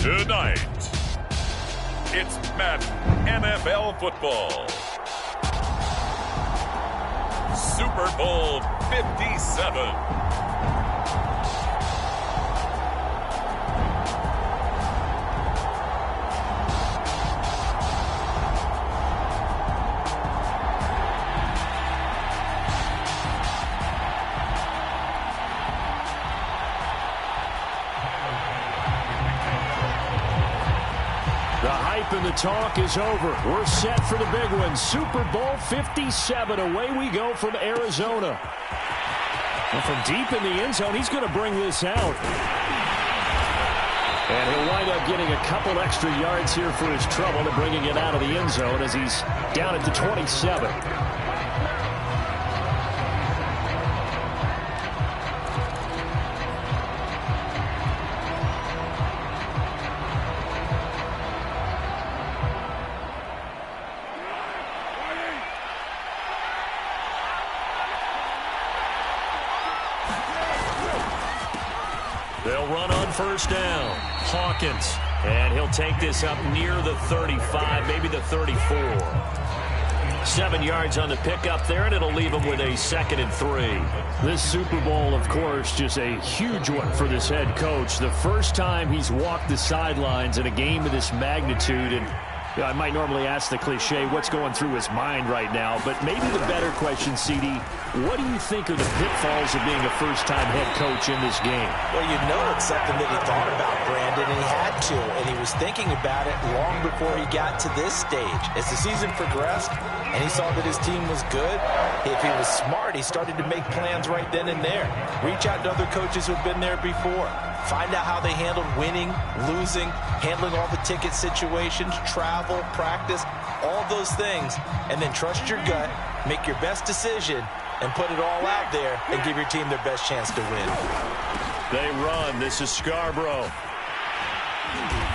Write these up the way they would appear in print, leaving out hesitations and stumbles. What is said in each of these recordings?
Tonight, it's Madden NFL football. Super Bowl 57. And the talk is over. We're set for the big one. Super Bowl 57. Away we go from Arizona. And from deep in the end zone, he's going to bring this out. And he'll wind up getting a couple extra yards here for his trouble and bringing it out of the end zone as he's down at the 27. They'll run on first down. Hawkins. And he'll take this up near the 35, maybe the 34. 7 yards on the pickup there, and it'll leave him with a 2nd and 3. This Super Bowl, of course, just a huge one for this head coach. The first time he's walked the sidelines in a game of this magnitude. And I might normally ask the cliche, what's going through his mind right now? But maybe the better question, CD, what do you think are the pitfalls of being a first-time head coach in this game? Well, you know it's something that he thought about, Brandon, and he had to. And he was thinking about it long before he got to this stage. As the season progressed and he saw that his team was good, if he was smart, he started to make plans right then and there. Reach out to other coaches who've been there before. Find out how they handled winning, losing, handling all the ticket situations, travel, practice, all those things, and then trust your gut, make your best decision, and put it all out there and give your team their best chance to win. They run. This is Scarborough.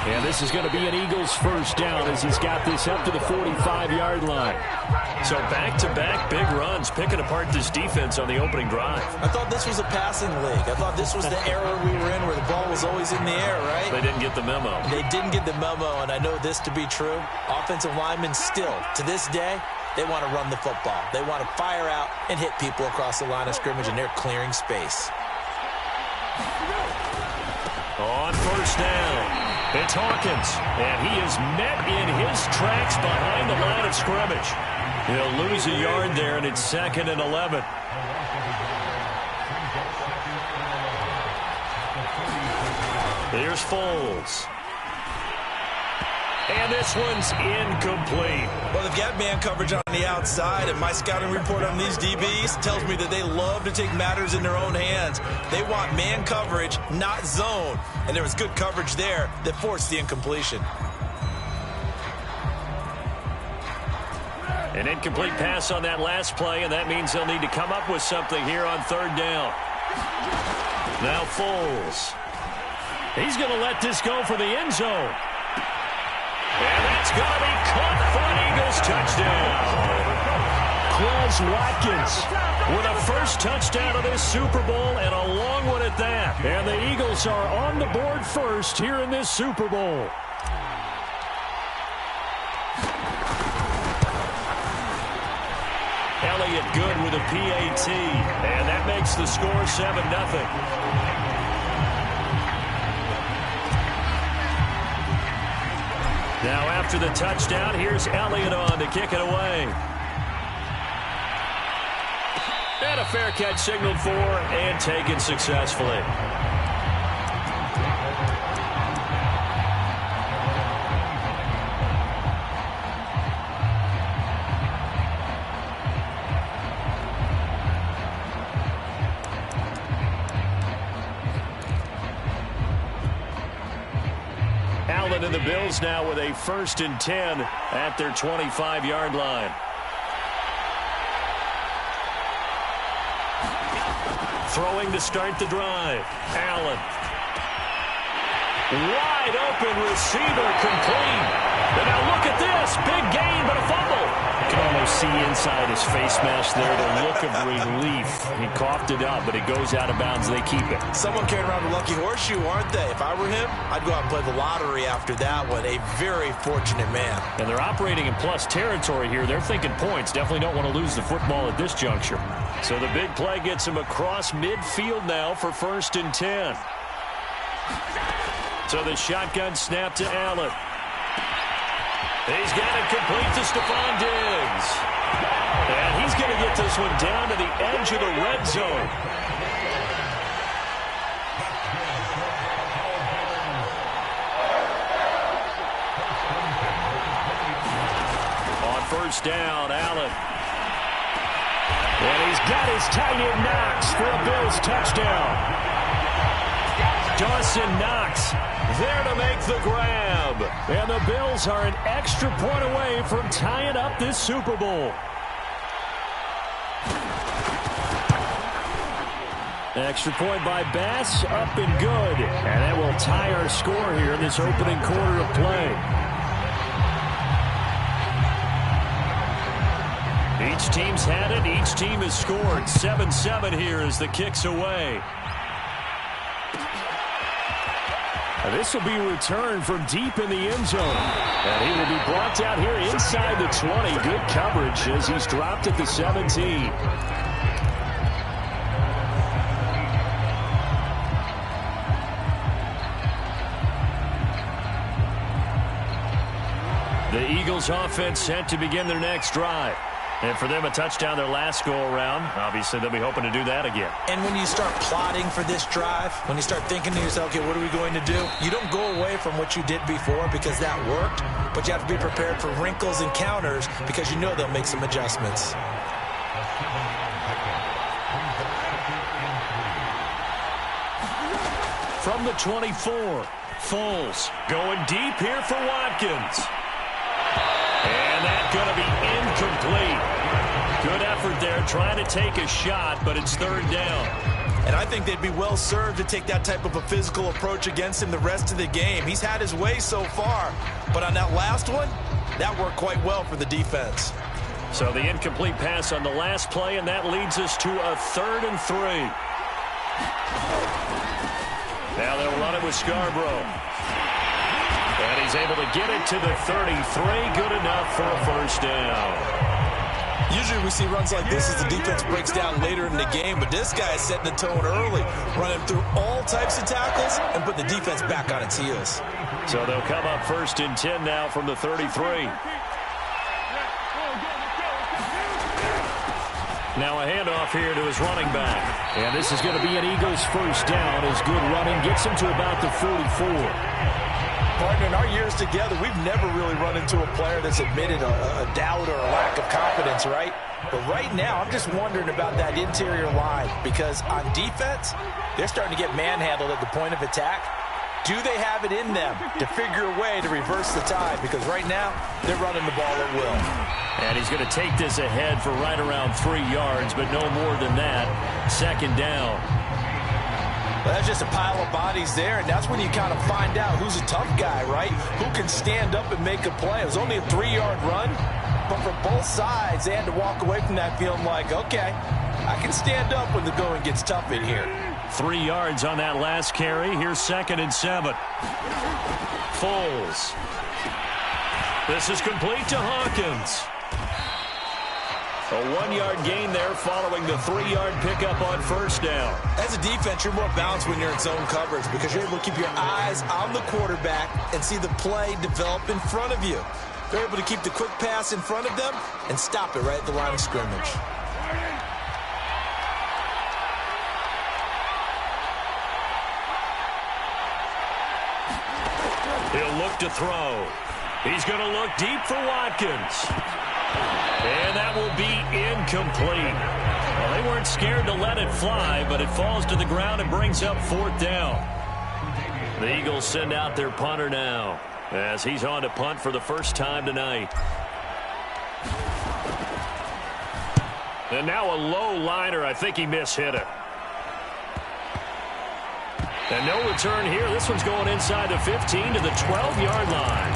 And this is going to be an Eagles first down as he's got this up to the 45-yard line. So back-to-back big runs, picking apart this defense on the opening drive. I thought this was a passing league. I thought this was the era we were in where the ball was always in the air, right? They didn't get the memo. They didn't get the memo, and I know this to be true. Offensive linemen still, to this day, they want to run the football. They want to fire out and hit people across the line of scrimmage, and they're clearing space. On first down, it's Hawkins, and he is met in his tracks behind the line of scrimmage. He'll lose a yard there, and it's 2nd and 11. Here's Foles. And this one's incomplete. Well, they've got man coverage on the outside, and my scouting report on these DBs tells me that they love to take matters in their own hands. They want man coverage, not zone. And there was good coverage there that forced the incompletion. An incomplete pass on that last play, and that means they'll need to come up with something here on third down. Now Foles. He's going to let this go for the end zone. And that's going to be caught for an Eagles touchdown. Quez Watkins with a first touchdown of this Super Bowl, and a long one at that. And the Eagles are on the board first here in this Super Bowl. Elliott good with a PAT, and that makes the score 7-0. Now after the touchdown, here's Elliott on to kick it away. And a fair catch signaled for and taken successfully. And the Bills now with a 1st and 10 at their 25-yard line. Throwing to start the drive. Allen. Wide open receiver complete. And now look at this. Big gain, but a fumble. You can almost see inside his face mask there the look of relief. He coughed it up, but it goes out of bounds. They keep it. Someone carrying around a lucky horseshoe, aren't they? If I were him, I'd go out and play the lottery after that one. A very fortunate man. And they're operating in plus territory here. They're thinking points. Definitely don't want to lose the football at this juncture. So the big play gets him across midfield now for 1st and 10. So the shotgun snap to Allen. He's got it complete to Stephon Diggs. And he's going to get this one down to the edge of the red zone. On 1st down, Allen. And he's got his tight end Knox for a Bills touchdown. Dawson Knox there to make the grab. And the Bills are an extra point away from tying up this Super Bowl. Extra point by Bass, up and good. And that will tie our score here in this opening quarter of play. Each team's had it. Each team has scored. 7-7 here as the kick's away. This will be returned from deep in the end zone. And he will be brought down here inside the 20. Good coverage as he's dropped at the 17. The Eagles offense set to begin their next drive. And for them, a touchdown their last go-around. Obviously, they'll be hoping to do that again. And when you start plotting for this drive, when you start thinking to yourself, okay, what are we going to do? You don't go away from what you did before because that worked, but you have to be prepared for wrinkles and counters because you know they'll make some adjustments. From the 24, Foles going deep here for Watkins. And that's going to be incomplete. Good effort there trying to take a shot, but it's 3rd down. And I think they'd be well served to take that type of a physical approach against him the rest of the game. He's had his way so far, but on that last one, that worked quite well for the defense. So the incomplete pass on the last play, and that leads us to a 3rd and 3. Now they'll run it with Scarborough. And he's able to get it to the 33. Good enough for a 1st down. Usually we see runs like this as the defense breaks down later in the game, but this guy is setting the tone early, running through all types of tackles and putting the defense back on its heels. So they'll come up 1st and 10 now from the 33. Now a handoff here to his running back. And this is going to be an Eagles 1st down as good running gets him to about the 44. Partner, in our years together, we've never really run into a player that's admitted a doubt or a lack of confidence, right? But right now, I'm just wondering about that interior line because on defense, they're starting to get manhandled at the point of attack. Do they have it in them to figure a way to reverse the tide? Because right now, they're running the ball at will. And he's going to take this ahead for right around 3 yards, but no more than that. 2nd down. Well, that's just a pile of bodies there, and that's when you kind of find out who's a tough guy, right? Who can stand up and make a play. It was only a 3-yard run, but for both sides, they had to walk away from that feeling like, okay, I can stand up when the going gets tough in here. 3 yards on that last carry. Here's 2nd and 7. Foles. This is complete to Hawkins. A 1-yard gain there following the 3-yard pickup on 1st down. As a defense, you're more balanced when you're in zone coverage because you're able to keep your eyes on the quarterback and see the play develop in front of you. They're able to keep the quick pass in front of them and stop it right at the line of scrimmage. He'll look to throw. He's going to look deep for Watkins. And that will be incomplete. Well, they weren't scared to let it fly, but it falls to the ground and brings up 4th down. The Eagles send out their punter now as he's on to punt for the first time tonight. And now a low liner. I think he mishit it. And no return here. This one's going inside the 15 to the 12-yard line.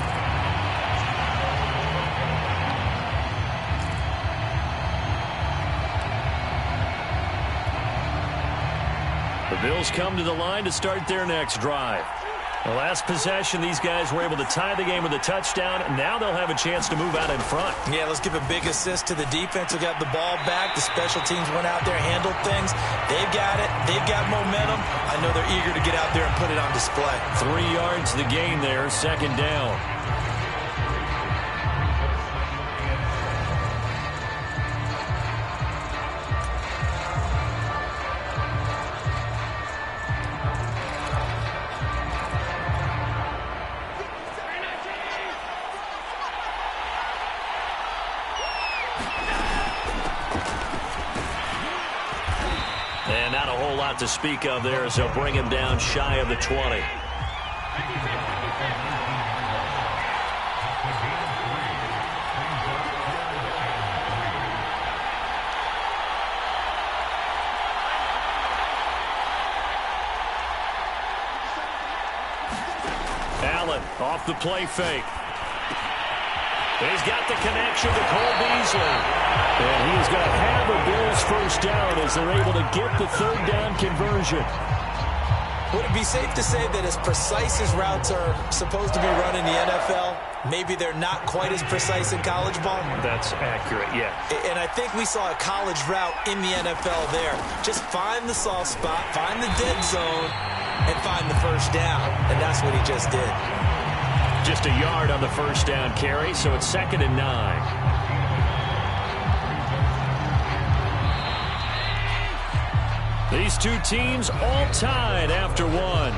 The Bills come to the line to start their next drive. The last possession, these guys were able to tie the game with a touchdown. Now they'll have a chance to move out in front. Yeah, let's give a big assist to the defense who got the ball back. The special teams went out there, handled things. They've got it. They've got momentum. I know they're eager to get out there and put it on display. 3 yards the gain there, second down. And not a whole lot to speak of there as they'll bring him down shy of the 20. Allen off the play fake. He's got the connection to Cole Beasley. And he's going to have a Bills first down as they're able to get the third down conversion. Would it be safe to say that as precise as routes are supposed to be run in the NFL, maybe they're not quite as precise in college ball? That's accurate, yeah. And I think we saw a college route in the NFL there. Just find the soft spot, find the dead zone, and find the first down. And that's what he just did. Just a yard on the first down carry, so it's 2nd and 9. These two teams all tied after one.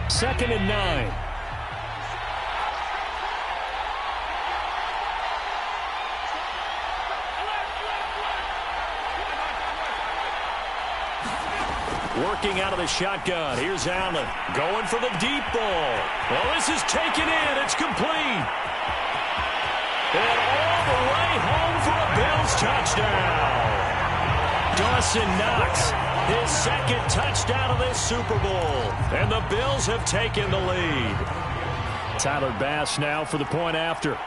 Second and 9. Working out of the shotgun. Here's Allen going for the deep ball. Well, this is taken in. It's complete. And all the way home for a Bills touchdown. Dawson Knox, his second touchdown of this Super Bowl. And the Bills have taken the lead. Tyler Bass now for the point after.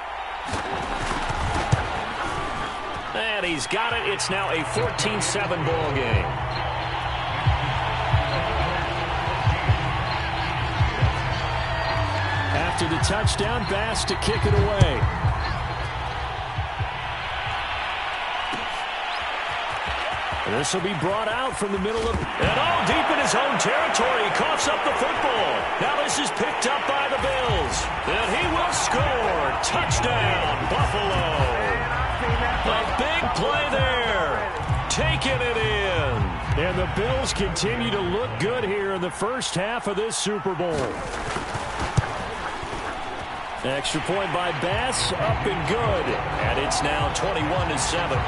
And he's got it. It's now a 14-7 ball game. After the touchdown, Bass to kick it away. This will be brought out from the middle of... And deep in his own territory. He coughs up the football. Now this is picked up by the Bills. And he will score. Touchdown, Buffalo. A big play there. Taking it in. And the Bills continue to look good here in the first half of this Super Bowl. Extra point by Bass, up and good. And it's now 21-7.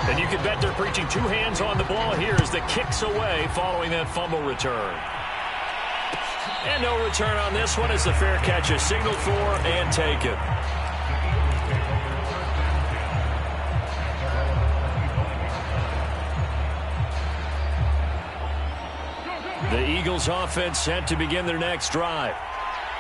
And you can bet they're preaching two hands on the ball here as the kick's away following that fumble return. And no return on this one as the fair catch is signaled for and taken. The Eagles offense set to begin their next drive.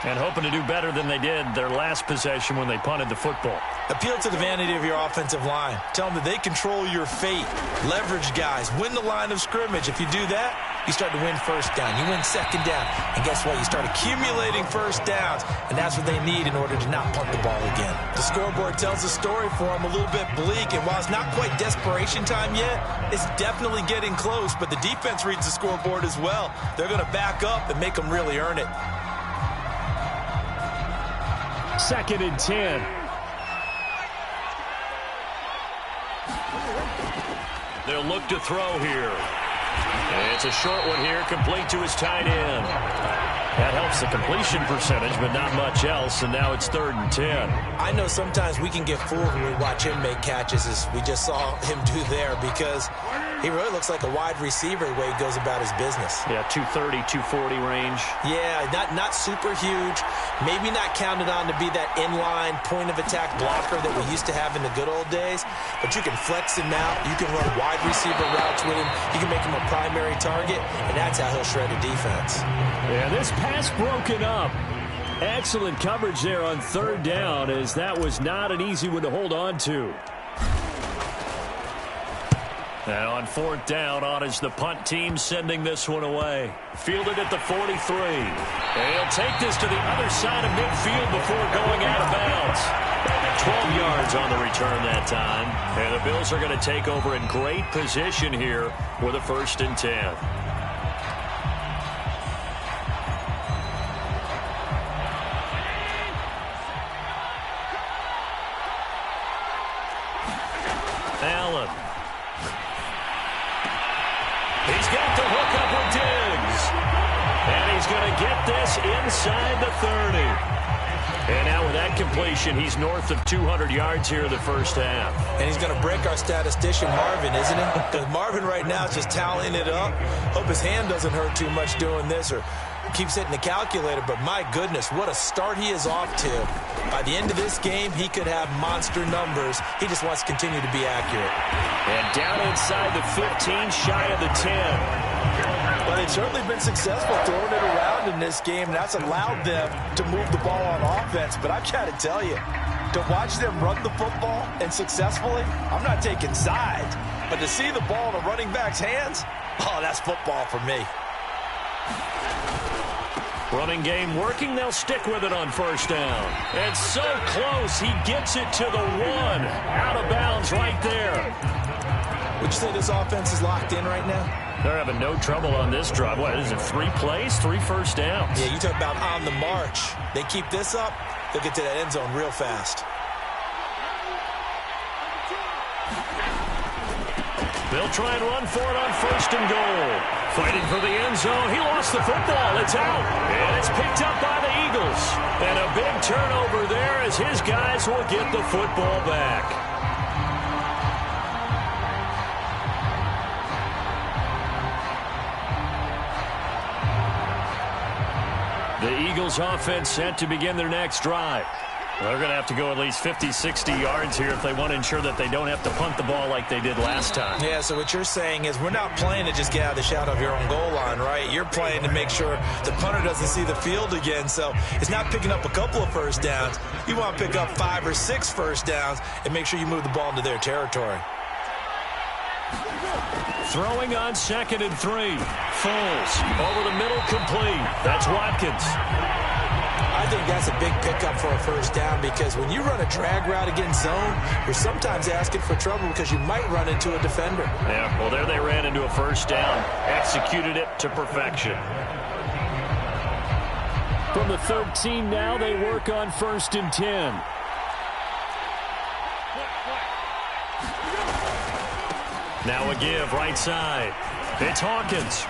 And hoping to do better than they did their last possession when they punted the football. Appeal to the vanity of your offensive line. Tell them that they control your fate. Leverage guys. Win the line of scrimmage. If you do that, you start to win first down. You win second down. And guess what? You start accumulating first downs. And that's what they need in order to not punt the ball again. The scoreboard tells a story for them a little bit bleak. And while it's not quite desperation time yet, it's definitely getting close. But the defense reads the scoreboard as well. They're going to back up and make them really earn it. 2nd and 10. They'll look to throw here. And it's a short one here, complete to his tight end. That helps the completion percentage, but not much else, and now it's 3rd and 10. I know sometimes we can get fooled when we watch him make catches, as we just saw him do there, because He really looks like a wide receiver the way he goes about his business. Yeah, 230, 240 range. Yeah, not super huge. Maybe not counted on to be that inline point-of-attack blocker that we used to have in the good old days. But you can flex him out. You can run wide receiver routes with him. You can make him a primary target, and that's how he'll shred a defense. Yeah, this pass broken up. Excellent coverage there on third down, as that was not an easy one to hold on to. And on fourth down, on is the punt team sending this one away. Fielded at the 43. And he'll take this to the other side of midfield before going out of bounds. 12 yards on the return that time. And the Bills are going to take over in great position here with a 1st and 10. Allen. He's got the hook up with Diggs. And he's going to get this inside the 30. And now with that completion, he's north of 200 yards here in the first half. And he's going to break our statistician Marvin, isn't he? Because Marvin right now is just tallying it up. Hope his hand doesn't hurt too much doing this or keeps hitting the calculator. But my goodness, what a start he is off to. By the end of this game, he could have monster numbers. He just wants to continue to be accurate. And down inside the 15, shy of the 10. Well, they've certainly been successful throwing it around in this game, and that's allowed them to move the ball on offense. But I've got to tell you, to watch them run the football and successfully, I'm not taking sides. But to see the ball in a running back's hands, oh, that's football for me. Running game working. They'll stick with it on first down. And so close. He gets it to the 1. Out of bounds right there. Would you say this offense is locked in right now? They're having no trouble on this drive. What is it, 3 plays, 3 first downs? Yeah, you talk about on the march. They keep this up, they'll get to that end zone real fast. They'll try and run for it on 1st and goal. Fighting for the end zone. He lost the football. It's out. And it's picked up by the Eagles. And a big turnover there as his guys will get the football back. The Eagles offense set to begin their next drive. They're going to have to go at least 50, 60 yards here if they want to ensure that they don't have to punt the ball like they did last time. Yeah, so what you're saying is we're not playing to just get out of the shadow of your own goal line, right? You're playing to make sure the punter doesn't see the field again. So it's not picking up a couple of first downs. You want to pick up 5 or 6 first downs and make sure you move the ball into their territory. Throwing on 2nd and 3. Foles over the middle, complete. That's Watkins. I think that's a big pickup for a first down because when you run a drag route against zone, you're sometimes asking for trouble because you might run into a defender. Yeah, well, there they ran into a first down. Executed it to perfection. From the 13 now, they work on 1st and 10. Now a give, right side. It's Hawkins.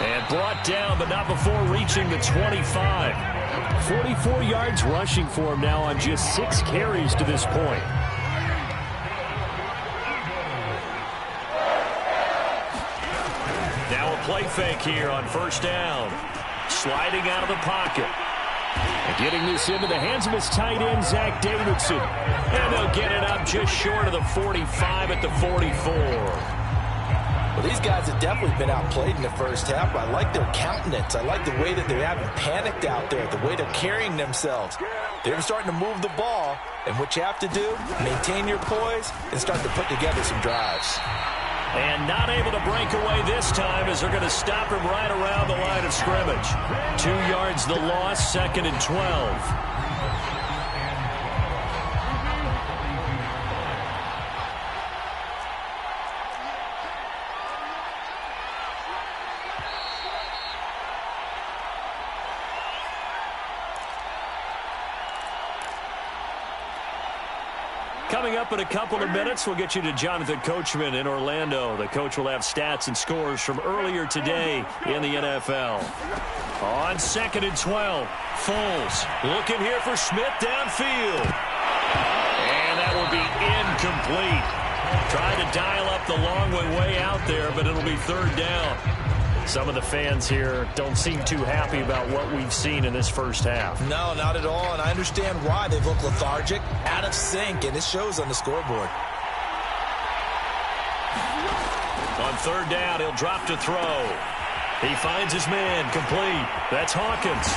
And brought down, but not before reaching the 25. 44 yards rushing for him now on just 6 carries to this point. Now a play fake here on 1st down. Sliding out of the pocket. And getting this into the hands of his tight end, Zach Davidson. And they'll get it up just short of the 45 at the 44. Well, these guys have definitely been outplayed in the first half. I like their countenance. I like the way that they haven't panicked out there, the way they're carrying themselves. They're starting to move the ball, and what you have to do, maintain your poise and start to put together some drives. And not able to break away this time as they're going to stop him right around the line of scrimmage. 2 yards the loss, 2nd and 12. Coming up in a couple of minutes, we'll get you to Jonathan Coachman in Orlando. The coach will have stats and scores from earlier today in the NFL. On 2nd and 12, Foles looking here for Smith downfield. And that will be incomplete. Trying to dial up the long way out there, but it'll be third down. Some of the fans here don't seem too happy about what we've seen in this first half. No, not at all, and I understand why. They've looked lethargic, out of sync, and it shows on the scoreboard. On third down, he'll drop to throw. He finds his man, complete. That's Hawkins.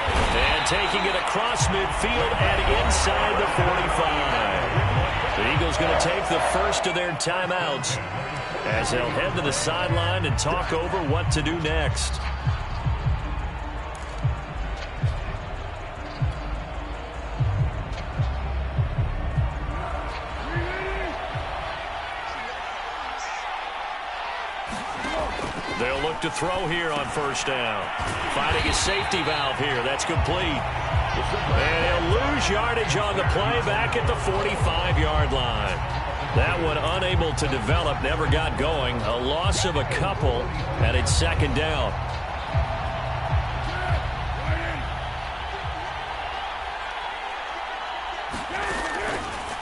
And taking it across midfield and inside the 45. The Eagles going to take the first of their timeouts as they'll head to the sideline and talk over what to do next. They'll look to throw here on first down. Finding his safety valve here. That's complete. And he'll lose yardage on the play back at the 45-yard line. That one unable to develop, never got going. A loss of a couple, and it's second down.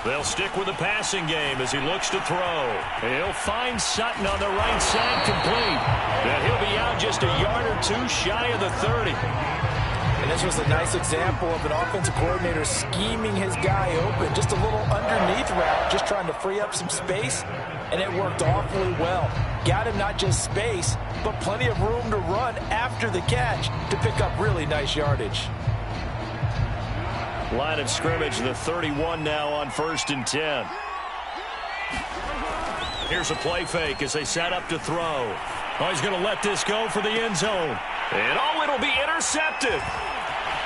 They'll stick with the passing game as he looks to throw. He'll find Sutton on the right side, complete. And he'll be out just a yard or two shy of the 30. And this was a nice example of an offensive coordinator scheming his guy open. Just a little underneath route, just trying to free up some space, and it worked awfully well. Got him not just space, but plenty of room to run after the catch to pick up really nice yardage. Line of scrimmage, the 31 now on 1st and 10. Here's a play fake as they set up to throw. Oh, he's going to let this go for the end zone. And oh, it'll be intercepted.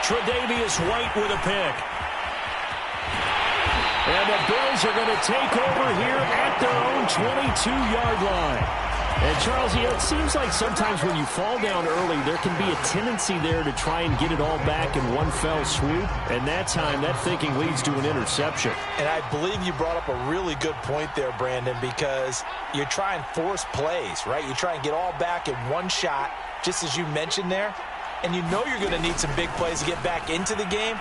Tre'Davious White with a pick. And the Bills are going to take over here at their own 22-yard line. And, Charles, you know, it seems like sometimes when you fall down early, there can be a tendency there to try and get it all back in one fell swoop. And that time, that thinking leads to an interception. And I believe you brought up a really good point there, Brandon, because you try and force plays, right? You try and get all back in one shot, just as you mentioned there. And you know you're going to need some big plays to get back into the game.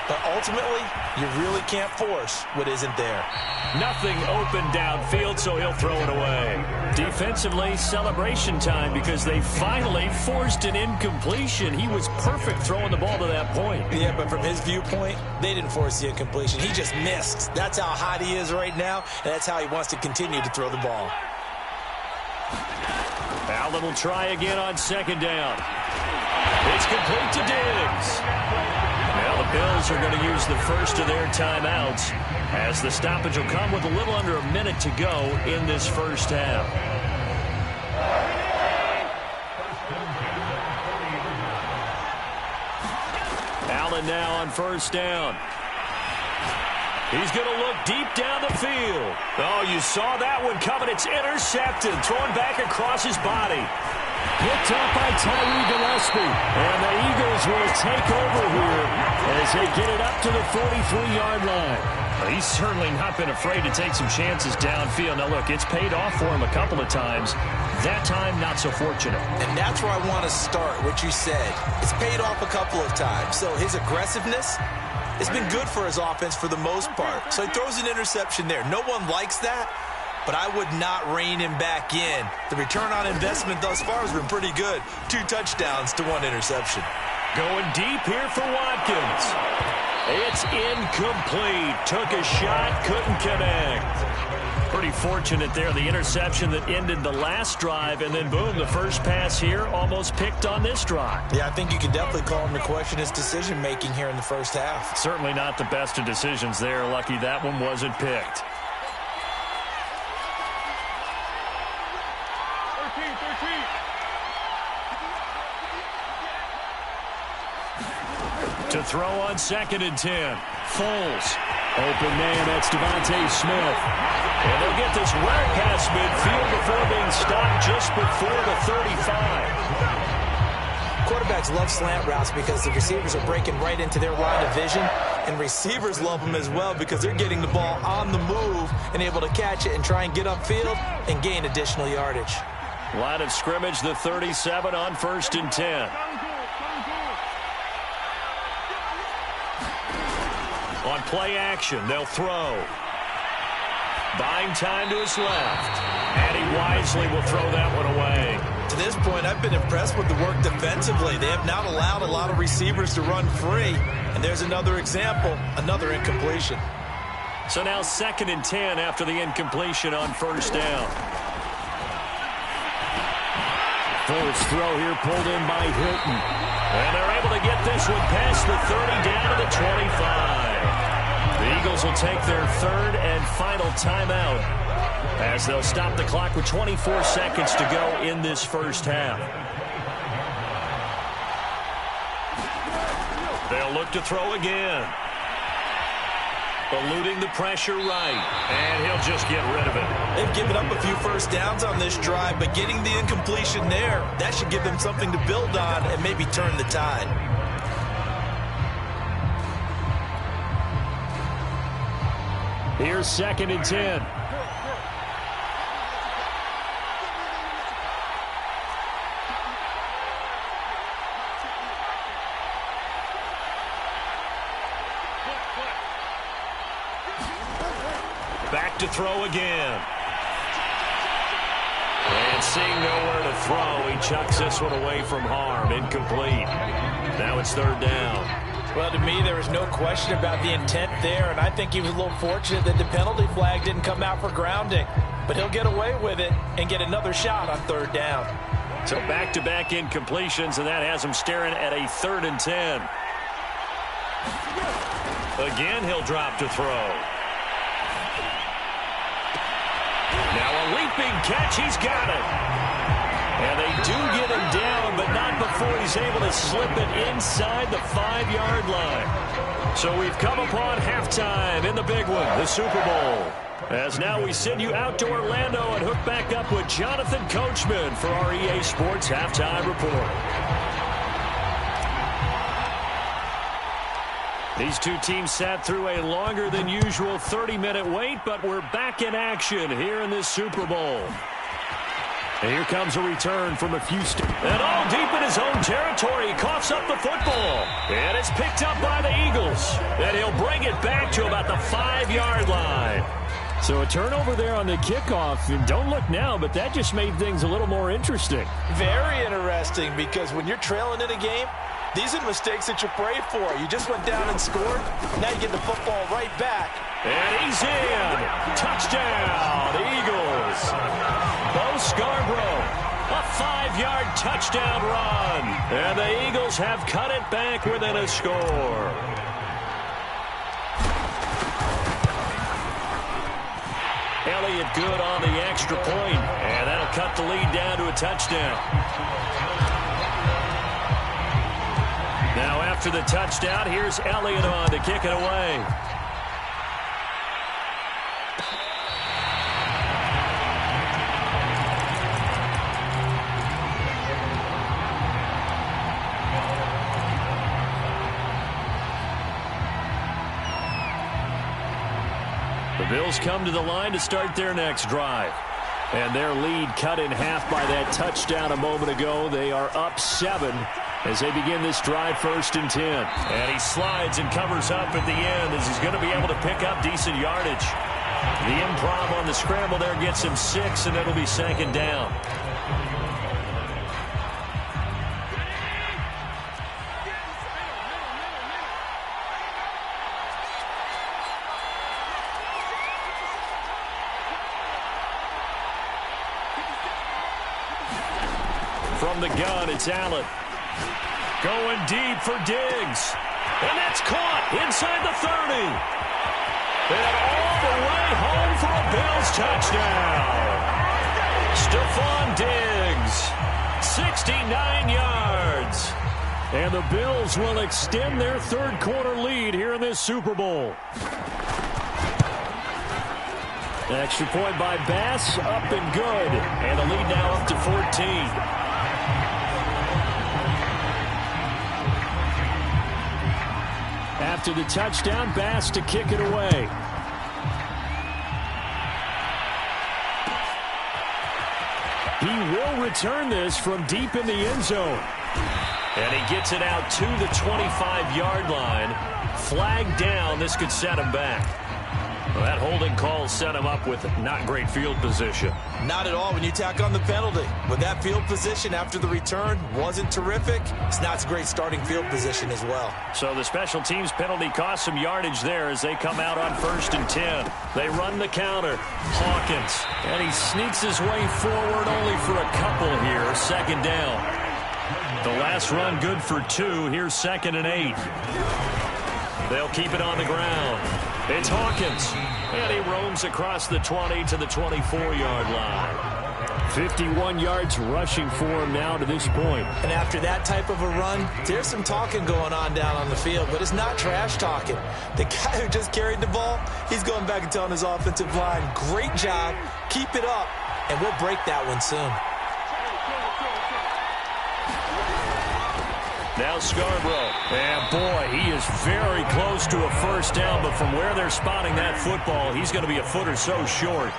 But ultimately, you really can't force what isn't there. Nothing open downfield, so he'll throw it away. Defensively, celebration time because they finally forced an incompletion. He was perfect throwing the ball to that point. Yeah, but from his viewpoint, they didn't force the incompletion. He just missed. That's how hot he is right now, and that's how he wants to continue to throw the ball. Allen will try again on second down. It's complete to Diggs. Now the Bills are going to use the first of their timeouts as the stoppage will come with a little under a minute to go in this first half. Allen now on first down. He's going to look deep down the field. Oh, you saw that one coming. It's intercepted, thrown back across his body. Picked up by Tyree Gillespie. And the Eagles will take over here as they get it up to the 43-yard line. Well, he's certainly not been afraid to take some chances downfield. Now, look, it's paid off for him a couple of times. That time, not so fortunate. And that's where I want to start, what you said. It's paid off a couple of times. So his aggressiveness, it's been good for his offense for the most part. So he throws an interception there. No one likes that. But I would not rein him back in. The return on investment thus far has been pretty good. 2 touchdowns to 1 interception. Going deep here for Watkins. It's incomplete. Took a shot, couldn't connect. Pretty fortunate there. The interception that ended the last drive, and then boom, the first pass here almost picked on this drive. Yeah, I think you can definitely call him to question his decision-making here in the first half. Certainly not the best of decisions there. Lucky that one wasn't picked. To throw on 2nd and 10. Foles. Open man, that's Devontae Smith. And they'll get this well past midfield before being stopped just before the 35. Quarterbacks love slant routes because the receivers are breaking right into their line of vision. And receivers love them as well because they're getting the ball on the move and able to catch it and try and get upfield and gain additional yardage. Line of scrimmage, the 37 on 1st and 10. On play action, they'll throw. Buying time to his left. And he wisely will throw that one away. To this point, I've been impressed with the work defensively. They have not allowed a lot of receivers to run free. And there's another example, another incompletion. So now 2nd and 10 after the incompletion on 1st down. Forced throw here pulled in by Hilton. And they're able to get this one past the 30 down to the 25. The Eagles will take their 3rd and final timeout as they'll stop the clock with 24 seconds to go in this 1st half. They'll look to throw again. Eluding the pressure right. And he'll just get rid of it. They've given up a few 1st downs on this drive, but getting the incompletion there, that should give them something to build on and maybe turn the tide. Here's 2nd and 10. Back to throw again. And seeing nowhere to throw, he chucks this one away from harm. Incomplete. Now it's 3rd down. Well, to me, there is no question about the intent there, and I think he was a little fortunate that the penalty flag didn't come out for grounding. But he'll get away with it and get another shot on 3rd down. So back-to-back incompletions, and that has him staring at a 3rd and 10. Again, he'll drop to throw. Now a leaping catch. He's got it. And they do get him down, but not before he's able to slip it inside the 5-yard line. So we've come upon halftime in the big one, the Super Bowl. As now we send you out to Orlando and hook back up with Jonathan Coachman for our EA Sports Halftime Report. These two teams sat through a longer than usual 30-minute wait, but we're back in action here in this Super Bowl. And here comes a return from a few steps. And all deep in his own territory, he coughs up the football. And it's picked up by the Eagles. And he'll bring it back to about the 5-yard line. So a turnover there on the kickoff. And don't look now, but that just made things a little more interesting. Very interesting, because when you're trailing in a game, these are the mistakes that you pray for. You just went down and scored. Now you get the football right back. And he's in. Touchdown, Eagles. Bo Scarborough, a 5-yard touchdown run. And the Eagles have cut it back within a score. Elliott good on the extra point. And that'll cut the lead down to a touchdown. Now after the touchdown, here's Elliott on to kick it away. The Bills come to the line to start their next drive. And their lead cut in half by that touchdown a moment ago. They are up 7 as they begin this drive, 1st and 10. And he slides and covers up at the end as he's going to be able to pick up decent yardage. The improv on the scramble there gets him 6, and it'll be 2nd down. From the gun, it's Allen. Going deep for Diggs. And that's caught inside the 30. And all the way home for a Bills touchdown. Stephon Diggs, 69 yards. And the Bills will extend their 3rd quarter lead here in this Super Bowl. Extra point by Bass, up and good. And the lead now up to 14. After the touchdown, Bass to kick it away. He will return this from deep in the end zone. And he gets it out to the 25-yard line. Flag down. This could set him back. Well, that holding call set him up with not great field position. Not at all when you tack on the penalty. With that field position after the return wasn't terrific, it's not a great starting field position as well. So the special teams penalty cost some yardage there as they come out on 1st and 10. They run the counter. Hawkins. And he sneaks his way forward only for a couple here. 2nd down. The last run good for 2. Here's 2nd and 8. They'll keep it on the ground. It's Hawkins. And he roams across the 20 to the 24-yard line. 51 yards rushing for him now to this point. And after that type of a run, there's some talking going on down on the field, but it's not trash talking. The guy who just carried the ball, he's going back and telling his offensive line, great job, keep it up, and we'll break that one soon. Now Scarborough. And boy, he is very close to a 1st down, but from where they're spotting that football, he's going to be a foot or so short.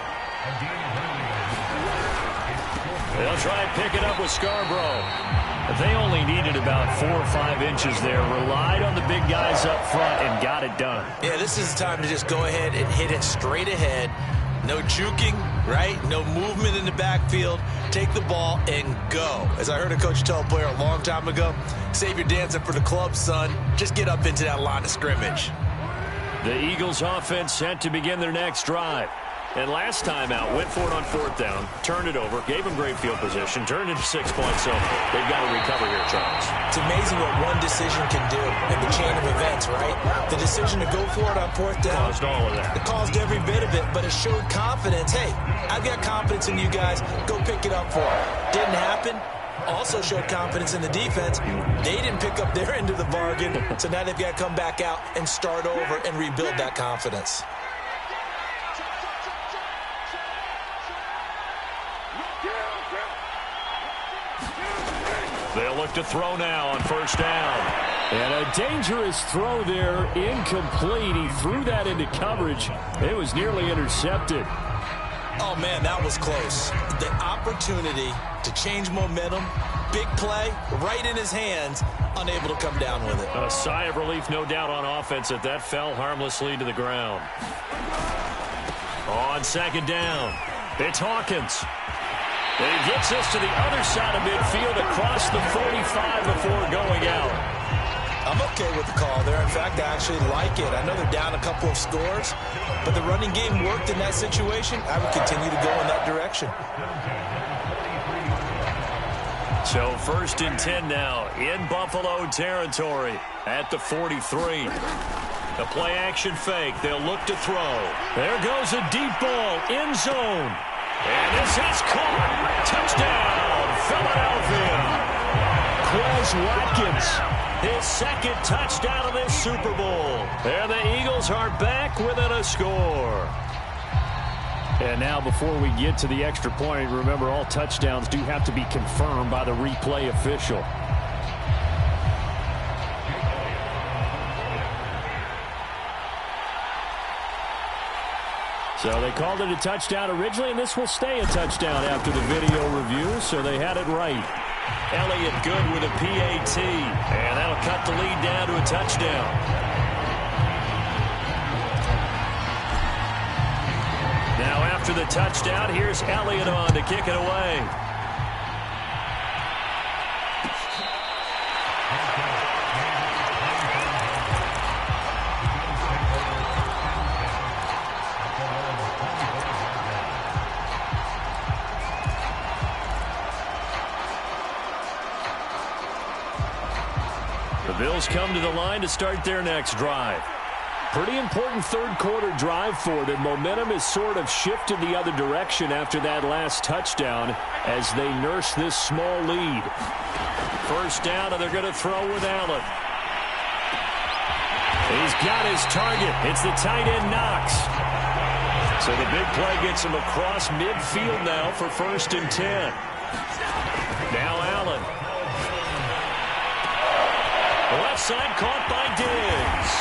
They'll try and pick it up with Scarborough. They only needed about 4 or 5 inches there. Relied on the big guys up front and got it done. Yeah, this is the time to just go ahead and hit it straight ahead. No juking, right? No movement in the backfield. Take the ball and go. As I heard a coach tell a player a long time ago, save your dancing for the club, son. Just get up into that line of scrimmage. The Eagles offense set to begin their next drive. And last time out, went for it on 4th down, turned it over, gave them great field position, turned it to 6 points, so they've got to recover here, Charles. It's amazing what one decision can do in the chain of events, right? The decision to go for it on 4th down. Caused all of that. It caused every bit of it, but it showed confidence. Hey, I've got confidence in you guys. Go pick it up for it. Didn't happen. Also showed confidence in the defense. They didn't pick up their end of the bargain, so now they've got to come back out and start over and rebuild that confidence. They'll look to throw now on 1st down. And a dangerous throw there, incomplete. He threw that into coverage. It was nearly intercepted. Oh, man, that was close. The opportunity to change momentum, big play, right in his hands, unable to come down with it. A sigh of relief, no doubt, on offense that that fell harmlessly to the ground. On 2nd down, it's Hawkins. He gets this to the other side of midfield across the 45 before going out. I'm okay with the call there. In fact, I actually like it. I know they're down a couple of scores, but the running game worked in that situation. I would continue to go in that direction. So 1st and 10 now in Buffalo territory at the 43. The play action fake. They'll look to throw. There goes a deep ball in zone. And this is caught. Touchdown, Philadelphia. Quez Watkins, his 2nd touchdown of this Super Bowl. And the Eagles are back within a score. And now before we get to the extra point, remember all touchdowns do have to be confirmed by the replay official. So they called it a touchdown originally, and this will stay a touchdown after the video review, so they had it right. Elliott good with a PAT, and that'll cut the lead down to a touchdown. Now after the touchdown, here's Elliott on to kick it away. The Bills come to the line to start their next drive. Pretty important 3rd quarter drive for them. Momentum has sort of shifted the other direction after that last touchdown as they nurse this small lead. 1st down, and they're going to throw with Allen. He's got his target. It's the tight end Knox. So the big play gets him across midfield now for 1st and 10. Now Allen. Left side caught by Diggs.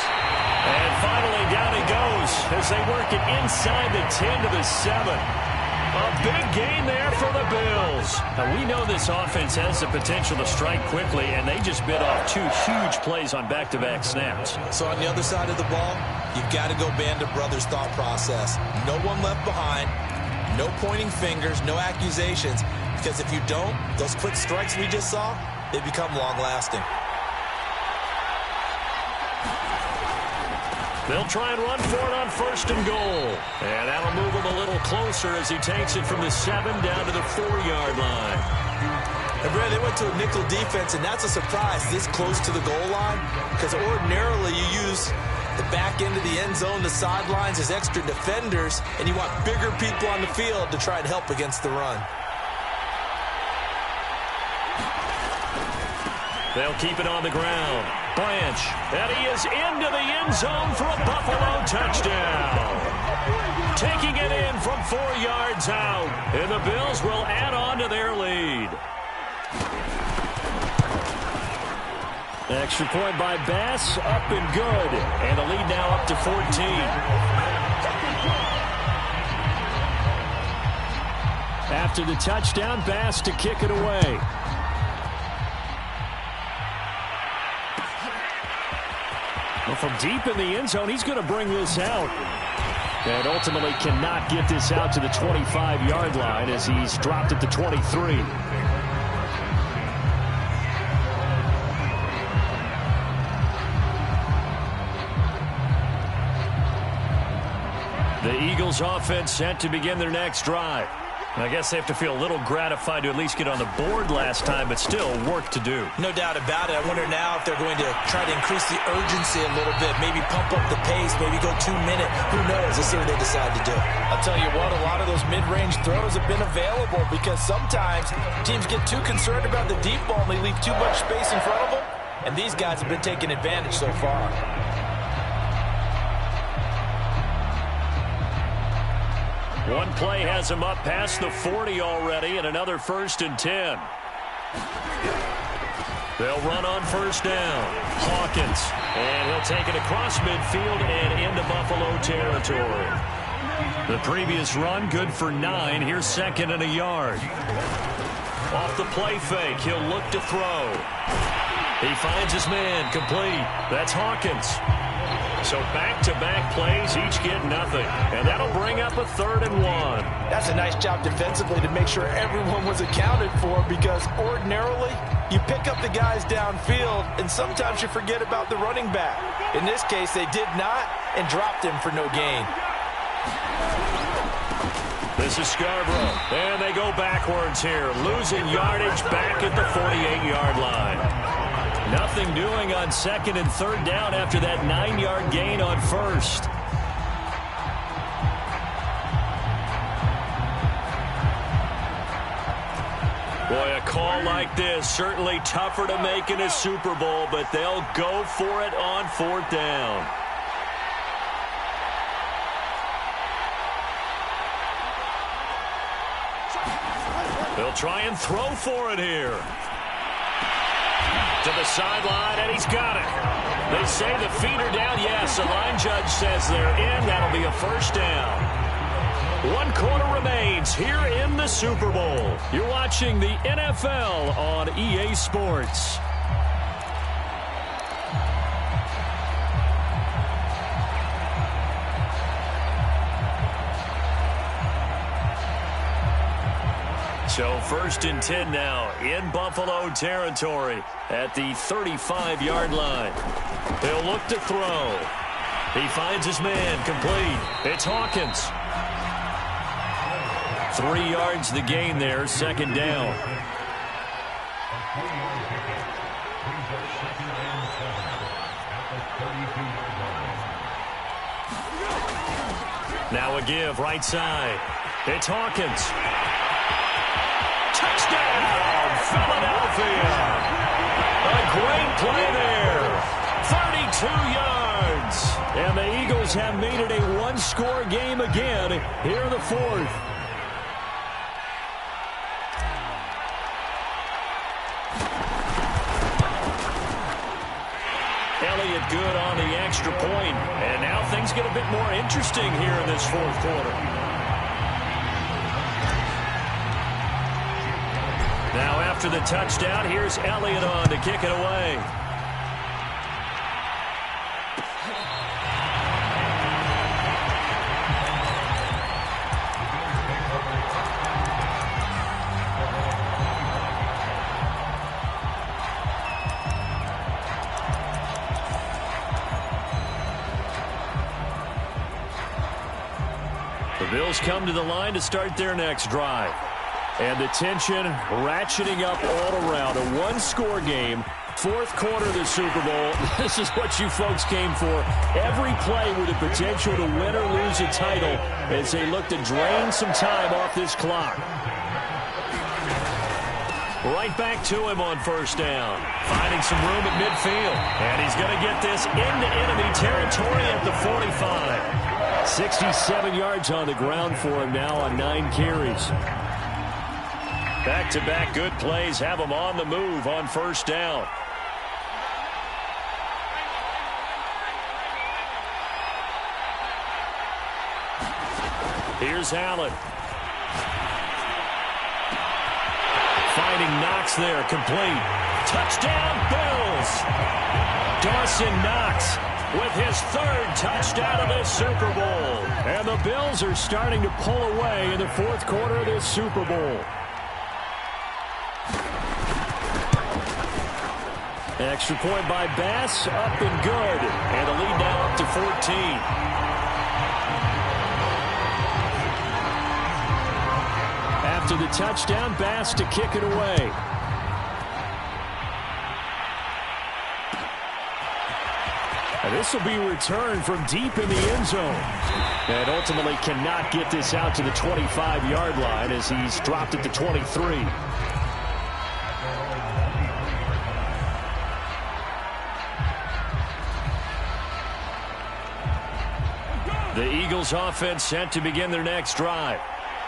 And finally down he goes as they work it inside the 10 to the 7. A big gain there for the Bills. Now we know this offense has the potential to strike quickly, and they just bit off 2 huge plays on back-to-back snaps. So on the other side of the ball, You've got to go Band of Brothers thought process. No one left behind, no pointing fingers, no accusations, because if you don't, those quick strikes we just saw, they become long-lasting. They'll try and run for it on 1st and goal. And that'll move him a little closer as he takes it from the 7 down to the 4-yard line. And Brad, they went to a nickel defense, and that's a surprise this close to the goal line, because ordinarily you use the back end of the end zone, the sidelines as extra defenders, and you want bigger people on the field to try and help against the run. They'll keep it on the ground. Branch, and he is into the end zone for a Buffalo touchdown. Taking it in from 4 yards out, and the Bills will add on to their lead. Extra point by Bass, up and good. And the lead now up to 14. After the touchdown, Bass to kick it away. Well, from deep in the end zone, he's going to bring this out. And ultimately cannot get this out to the 25-yard line as he's dropped at the 23. The Eagles offense set to begin their next drive. I guess they have to feel a little gratified to at least get on the board last time, but still work to do. No doubt about it. I wonder now if they're going to try to increase the urgency a little bit, maybe pump up the pace, maybe go 2-minute. Who knows? Let's see what they decide to do. I'll tell you what, a lot of those mid-range throws have been available because sometimes teams get too concerned about the deep ball and they leave too much space in front of them, and these guys have been taking advantage so far. One play has him up past the 40 already, and another 1st and 10. They'll run on 1st down. Hawkins, and he'll take it across midfield and into Buffalo territory. The previous run, good for 9. Here's 2nd and a yard. Off the play fake, he'll look to throw. He finds his man, complete. That's Hawkins. So back-to-back plays, each get nothing. And that'll bring up a 3rd and 1. That's a nice job defensively to make sure everyone was accounted for, because ordinarily you pick up the guys downfield and sometimes you forget about the running back. In this case, they did not and dropped him for no gain. This is Scarborough, and they go backwards here, losing yardage back at the 48-yard line. Nothing doing on 2nd and 3rd down after that 9-yard gain on 1st. Boy, a call like this, certainly tougher to make in a Super Bowl, but they'll go for it on 4th down. They'll try and throw for it here. To the sideline, and he's got it. They say the feet are down. Yes, the line judge says they're in. That'll be a 1st down. 1 quarter remains here in the Super Bowl. You're watching the NFL on EA Sports. So 1st and 10 now in Buffalo territory at the 35-yard line. They'll look to throw. He finds his man, complete. It's Hawkins. 3 yards the gain there, 2nd down. Now a give, right side. It's Hawkins. Touchdown, Philadelphia. A great play there. 32 yards. And the Eagles have made it a 1-score game again here in the 4th. Elliott good on the extra point. And now things get a bit more interesting here in this 4th quarter. Now after the touchdown, here's Elliott on to kick it away. Bills come to the line to start their next drive. And the tension ratcheting up all around. A one-score game. Fourth quarter of the Super Bowl. This is what you folks came for. Every play with the potential to win or lose a title as they look to drain some time off this clock. Right back to him on first down. Finding some room at midfield. And he's going to get this into enemy territory at the 45. 67 yards on the ground for him now on 9 carries. Back-to-back good plays have him on the move on first down. Here's Allen. Finding Knox there, complete. Touchdown, Bills! Dawson Knox with his 3rd touchdown of this Super Bowl. And the Bills are starting to pull away in the 4th quarter of this Super Bowl. Extra point by Bass, up and good. And the lead now up to 14. After the touchdown, Bass to kick it away. And this will be returned from deep in the end zone. And ultimately cannot get this out to the 25-yard line as he's dropped at the 23. The Eagles offense set to begin their next drive.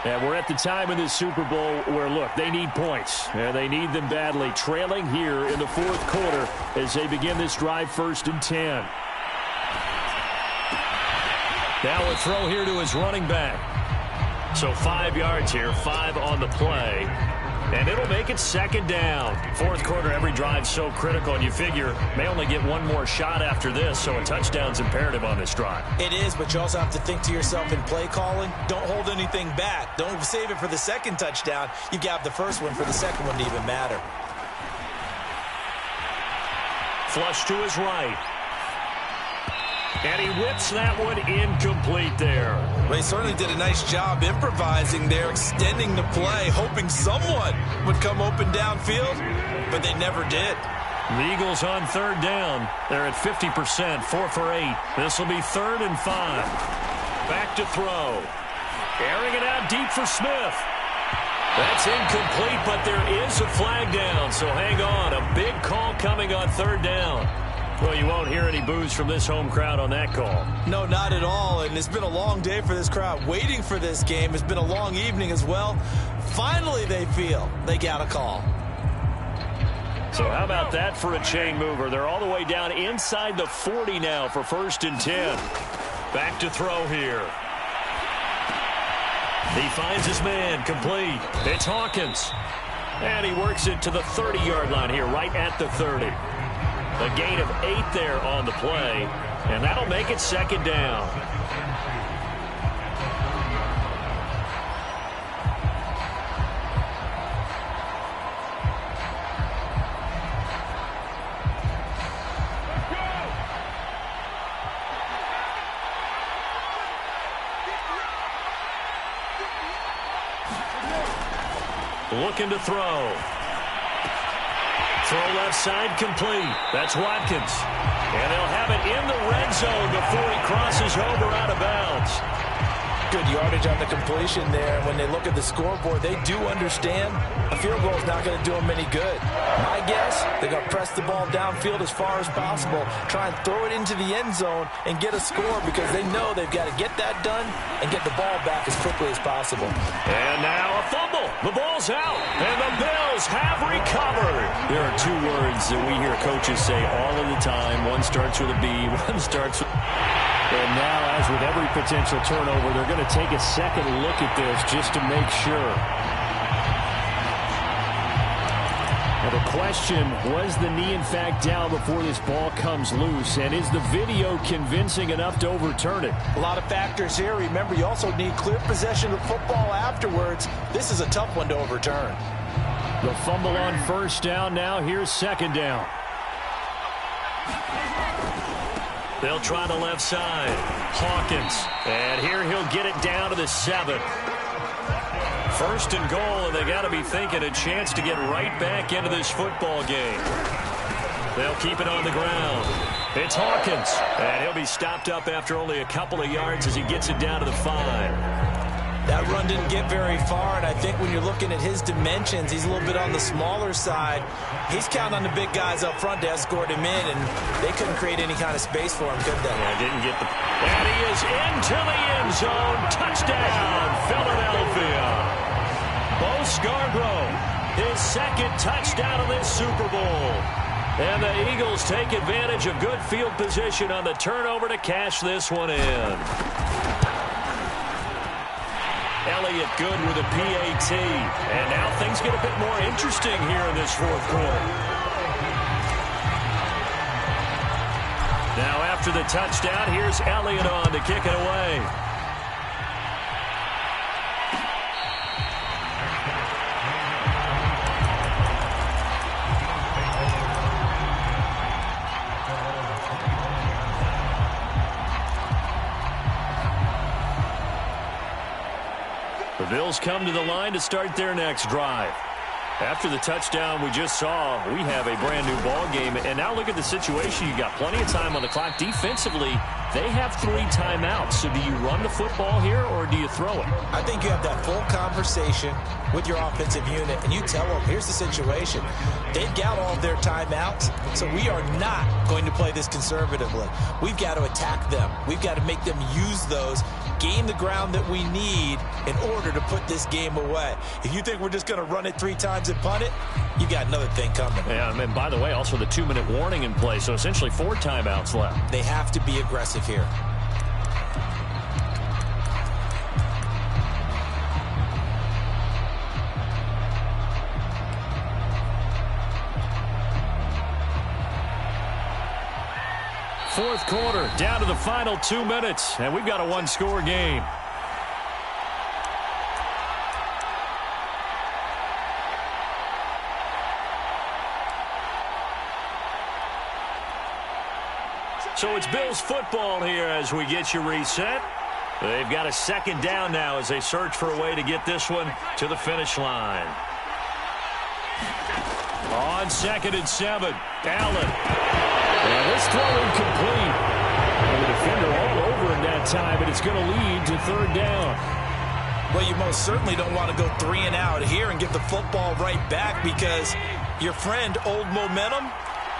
And we're at the time in this Super Bowl where, look, they need points. And they need them badly. Trailing here in the 4th quarter as they begin this drive 1st and 10. Now a throw here to his running back. So 5 yards here, 5 on the play. And it'll make it 2nd down. 4th quarter, every drive so critical, and you figure may only get one more shot after this, so a touchdown's imperative on this drive. It is, but you also have to think to yourself in play calling, don't hold anything back. Don't save it for the 2nd touchdown. You got the 1st one for the 2nd one to even matter. Flush to his right. And he whips that one incomplete there. Well, he certainly did a nice job improvising there, extending the play, hoping someone would come open downfield, but they never did. The Eagles on 3rd down. They're at 50%, 4 for 8. This will be 3rd and 5. Back to throw. Airing it out deep for Smith. That's incomplete, but there is a flag down, so hang on. A big call coming on 3rd down. Well, you won't hear any boos from this home crowd on that call. No, not at all, and it's been a long day for this crowd waiting for this game. It's been a long evening as well. Finally, they feel they got a call. So how about that for a chain mover? They're all the way down inside the 40 now for 1st and 10. Back to throw here. He finds his man, complete. It's Hawkins. And he works it to the 30-yard line here, right at the 30. A gain of 8 there on the play, and that'll make it 2nd down. Looking to throw. Throw left side complete. That's Watkins. And they'll have it in the red zone before he crosses over out of bounds. Good yardage on the completion there. When they look at the scoreboard, they do understand a field goal is not going to do them any good. My guess, they're going to press the ball downfield as far as possible, try and throw it into the end zone and get a score because they know they've got to get that done and get the ball back as quickly as possible. And now a fumble. The ball's out, and the Bills have recovered. There are 2 words that we hear coaches say all of the time. One starts with a B, one starts with... And now, as with every potential turnover, they're going to take a second look at this just to make sure. Now the question, was the knee in fact down before this ball comes loose? And is the video convincing enough to overturn it? A lot of factors here. Remember, you also need clear possession of football afterwards. This is a tough one to overturn. The fumble on 1st down. Now here's 2nd down. They'll try the left side. Hawkins. And here he'll get it down to the 7. First and goal, and they got to be thinking a chance to get right back into this football game. They'll keep it on the ground. It's Hawkins. And he'll be stopped up after only a couple of yards as he gets it down to the 5. That run didn't get very far, and I think when you're looking at his dimensions, he's a little bit on the smaller side. He's counting on the big guys up front to escort him in, and they couldn't create any kind of space for him, could they? Yeah, didn't get the... And he is into the end zone. Touchdown, Philadelphia. Bo Scarborough, his second touchdown of this Super Bowl. And the Eagles take advantage of good field position on the turnover to cash this one in. Elliott good with a PAT. And now things get a bit more interesting here in this fourth quarter. Now after the touchdown, here's Elliott on to kick it away. The Bills come to the line to start their next drive. After the touchdown we just saw, we have a brand new ball game. And now look at the situation. You got plenty of time on the clock. Defensively, they have 3 timeouts. So do you run the football here or do you throw it? I think you have that full conversation with your offensive unit, and you tell them, here's the situation. They've got all of their timeouts, so we are not going to play this conservatively. We've got to attack them. We've got to make them use those, gain the ground that we need in order to put this game away. If you think we're just going to run it 3 times and punt it, you got another thing coming. Yeah, and by the way, also the 2-minute warning in play, so essentially 4 timeouts left. They have to be aggressive here. Fourth quarter, down to the final 2 minutes, and we've got a 1-score game. So it's Bills football here as we get you reset. They've got a second down now as they search for a way to get this one to the finish line. On 2nd and 7, Allen. And this throw incomplete. And the defender all over in that time, and it's going to lead to 3rd down. Well, you most certainly don't want to go 3 and out here and get the football right back because your friend, Old Momentum,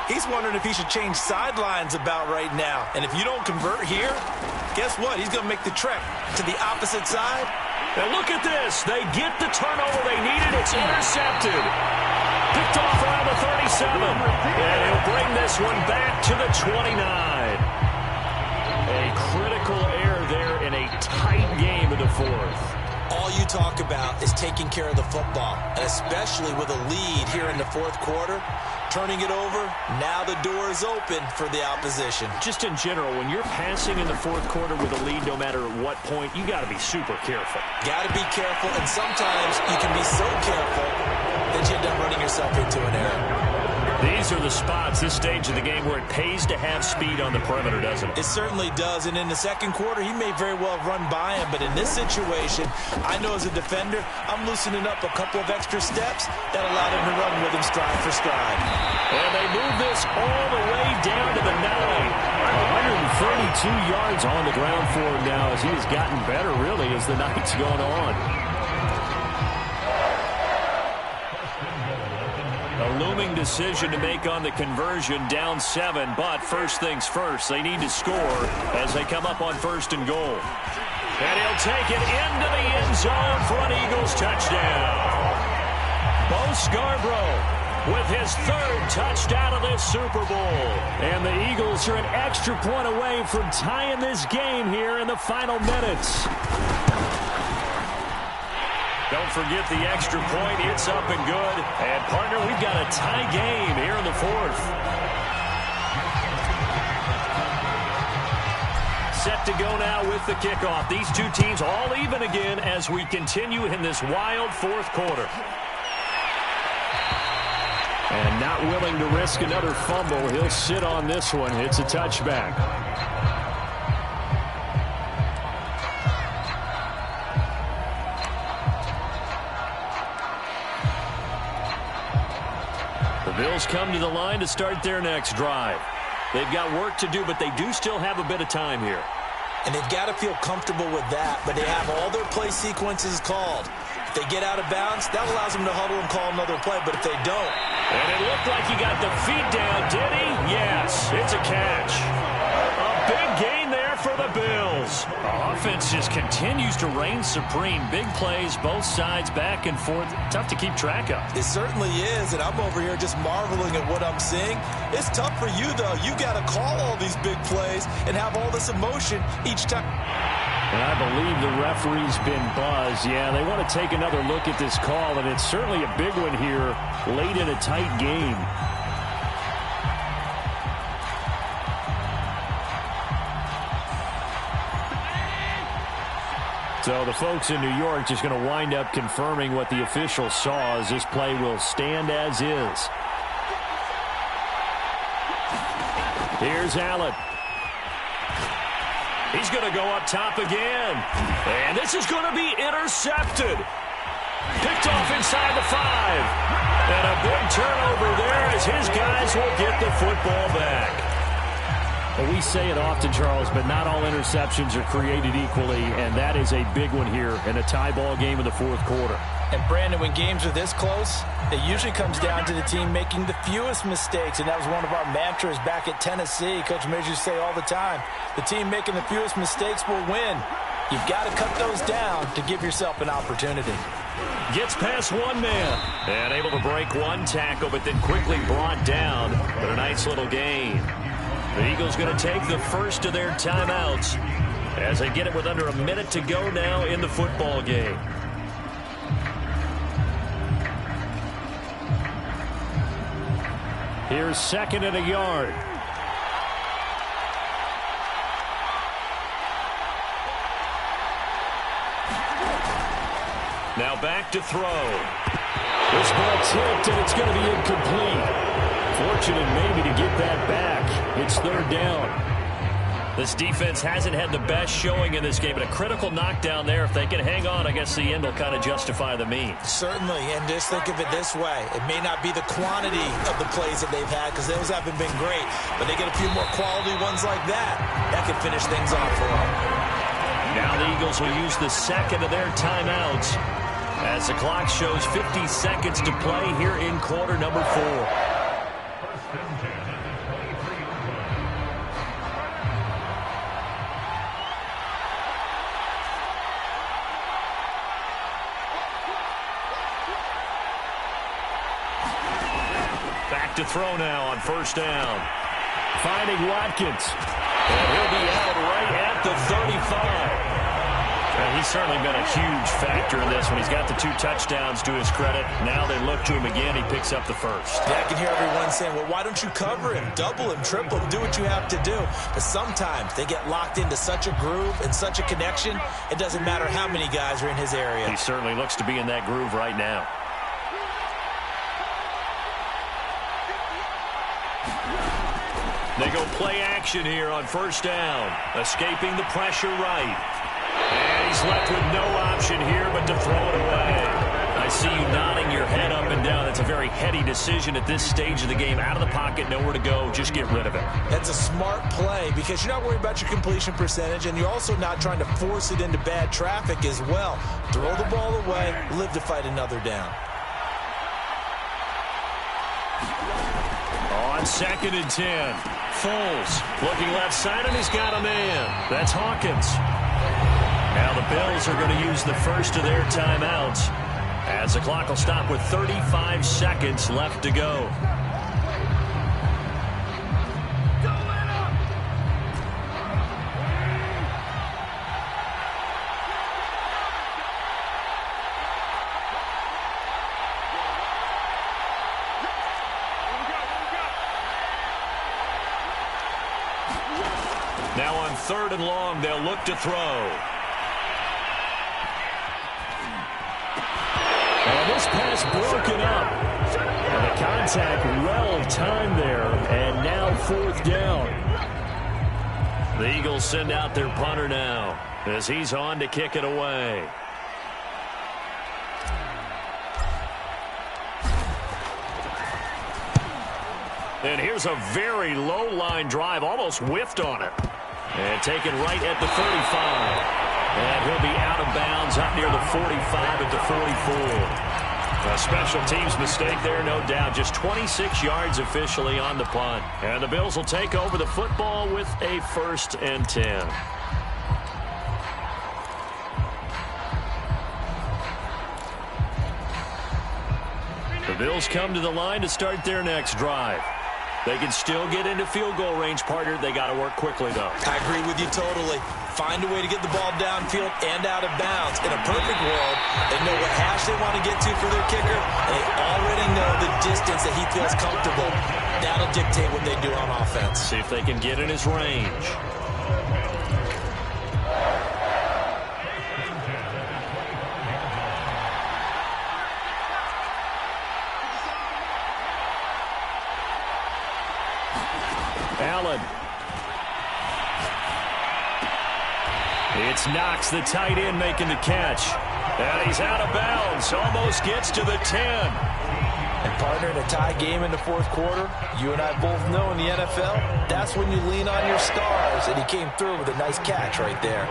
he's wondering if he should change sidelines about right now. And if you don't convert here, guess what? He's going to make the trek to the opposite side. And look at this. They get the turnover they needed. It's intercepted. Picked off around the 37. And he'll bring this one back to the 29. A critical error there in a tight game in the 4th. All you talk about is taking care of the football, and especially with a lead here in the 4th quarter. Turning it over, now the door is open for the opposition. Just in general, when you're passing in the 4th quarter with a lead, no matter at what point, you got to be super careful. Got to be careful, and sometimes you can be so careful that you end up running yourself into an error. These are the spots, this stage of the game, where it pays to have speed on the perimeter, doesn't it? It certainly does, and in the 2nd quarter, he may very well run by him, but in this situation, I know as a defender, I'm loosening up a couple of extra steps that allowed him to run with him stride for stride. And they move this all the way down to the 9. 132 yards on the ground for him now as he has gotten better, really, as the night's gone on. A looming decision to make on the conversion, down 7, but first things first, they need to score as they come up on 1st and goal. And he'll take it into the end zone for an Eagles touchdown. Bo Scarborough with his 3rd touchdown of this Super Bowl. And the Eagles are an extra point away from tying this game here in the final minutes. Don't forget the extra point. It's up and good. And, partner, we've got a tie game here in the 4th. Set to go now with the kickoff. These two teams all even again as we continue in this wild 4th quarter. And not willing to risk another fumble. He'll sit on this one. It's a touchback. The Bills come to the line to start their next drive. They've got work to do, but they do still have a bit of time here. And they've got to feel comfortable with that, but they have all their play sequences called. If they get out of bounds, that allows them to huddle and call another play, but if they don't. And it looked like he got the feet down, did he? Yes, it's a catch. A big gain there for the Bills. The offense just continues to reign supreme. Big plays, both sides, back and forth. Tough to keep track of. It certainly is, and I'm over here just marveling at what I'm seeing. It's tough for you, though. You got to call all these big plays and have all this emotion each time. And I believe the referee's been buzzed. Yeah, they want to take another look at this call, and it's certainly a big one here late in a tight game. So the folks in New York just going to wind up confirming what the official saw, as this play will stand as is. Here's Allen. He's going to go up top again. And this is going to be intercepted. Picked off inside the 5. And a big turnover there as his guys will get the football back. Well, we say it often, Charles, but not all interceptions are created equally, and that is a big one here in a tie ball game in the fourth quarter. And, Brandon, when games are this close, it usually comes down to the team making the fewest mistakes, and that was one of our mantras back at Tennessee. Coach Midge used to say all the time, the team making the fewest mistakes will win. You've got to cut those down to give yourself an opportunity. Gets past one man and able to break one tackle, but then quickly brought down. But a nice little gain. The Eagles going to take the first of their timeouts as they get it with under a minute to go now in the football game. Here's second and a yard. Now back to throw. This ball tipped, and it's going to be incomplete. Fortunate maybe to get that back. It's third down. This defense hasn't had the best showing in this game, but a critical knockdown there. If they can hang on, I guess the end will kind of justify the means. Certainly, and just think of it this way. It may not be the quantity of the plays that they've had, because those haven't been great, but they get a few more quality ones like that. That could finish things off for them. Now the Eagles will use the second of their timeouts as the clock shows 50 seconds to play here in quarter number 4. Back to throw now on first down. Finding Watkins. And he'll be out right at the 35. And he's certainly been a huge factor in this one. He's got the 2 touchdowns to his credit. Now they look to him again. He picks up the first. Yeah, I can hear everyone saying, well, why don't you cover him? Double him, triple him, do what you have to do. But sometimes they get locked into such a groove and such a connection, it doesn't matter how many guys are in his area. He certainly looks to be in that groove right now. They go play action here on first down. Escaping the pressure right. And he's left with no option here but to throw it away. I see you nodding your head up and down. That's a very heady decision at this stage of the game. Out of the pocket, nowhere to go. Just get rid of it. That's a smart play because you're not worried about your completion percentage, and you're also not trying to force it into bad traffic as well. Throw the ball away, live to fight another down. On second and 10, Foles looking left side, and he's got a man. That's Hawkins. Now the Bills are going to use the first of their timeouts as the clock will stop with 35 seconds left to go. Now on third and long, they'll look to throw. And this pass broken up. And the contact well timed there, and now fourth down. The Eagles send out their punter now as he's on to kick it away. And here's a very low line drive, almost whiffed on it. And taken right at the 35. And he'll be out of bounds up near the 45 at the 44. A special teams mistake there, no doubt. Just 26 yards officially on the punt. And the Bills will take over the football with a 1st and 10. The Bills come to the line to start their next drive. They can still get into field goal range, partner. They got to work quickly, though. I agree with you totally. Find a way to get the ball downfield and out of bounds. In a perfect world, they know what hash they want to get to for their kicker, and they already know the distance that he feels comfortable. That'll dictate what they do on offense. See if they can get in his range. Allen. It's Knox, the tight end, making the catch. And he's out of bounds. Almost gets to the 10. And, partner, in a tie game in the fourth quarter, you and I both know in the NFL, that's when you lean on your stars. And he came through with a nice catch right there.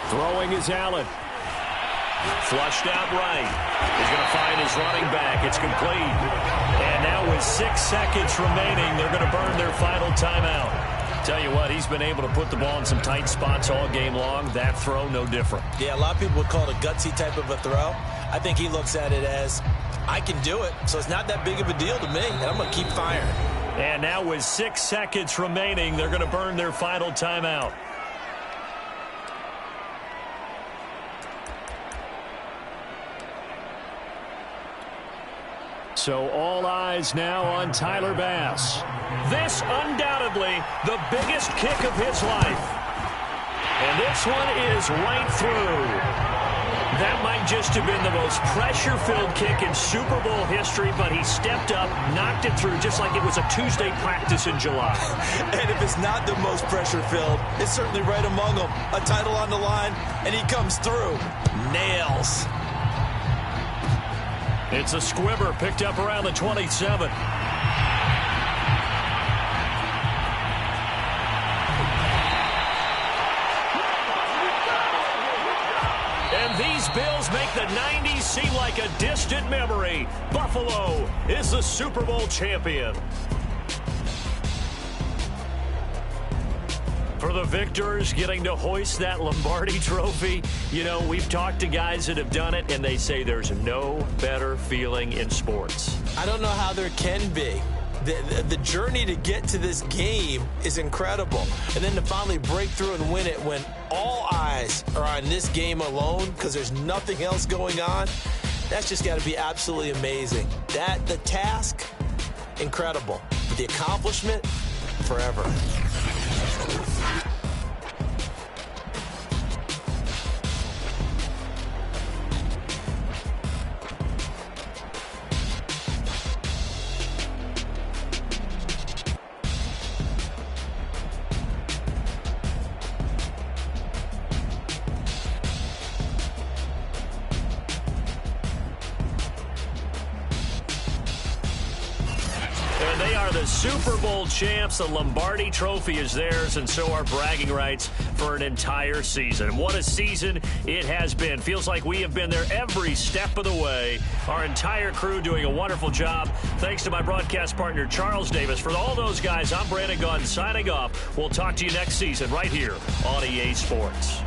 Throwing is Allen. Flushed out right. He's going to find his running back. It's complete. And now with 6 seconds remaining, they're going to burn their final timeout. Tell you what, he's been able to put the ball in some tight spots all game long. That throw, no different. Yeah, a lot of people would call it a gutsy type of a throw. I think he looks at it as, I can do it, so it's not that big of a deal to me, and I'm going to keep firing. And now with 6 seconds remaining, they're going to burn their final timeout. So all eyes now on Tyler Bass. This undoubtedly the biggest kick of his life. And this one is right through. That might just have been the most pressure-filled kick in Super Bowl history, but he stepped up, knocked it through just like it was a Tuesday practice in July. And if it's not the most pressure-filled, it's certainly right among them. A title on the line, and he comes through. Nails. It's a squibber picked up around the 27. And these Bills make the 90s seem like a distant memory. Buffalo is the Super Bowl champion. For the victors getting to hoist that Lombardi trophy, you know, we've talked to guys that have done it, and they say there's no better feeling in sports. I don't know how there can be. The journey to get to this game is incredible. And then to finally break through and win it when all eyes are on this game alone because there's nothing else going on, that's just got to be absolutely amazing. The task, incredible. But the accomplishment, forever. Super Bowl champs. The Lombardi trophy is theirs, and so are bragging rights for an entire season. What a season it has been. Feels like we have been there every step of the way. Our entire crew doing a wonderful job. Thanks to my broadcast partner, Charles Davis. For all those guys, I'm Brandon Gunn signing off. We'll talk to you next season right here on EA Sports.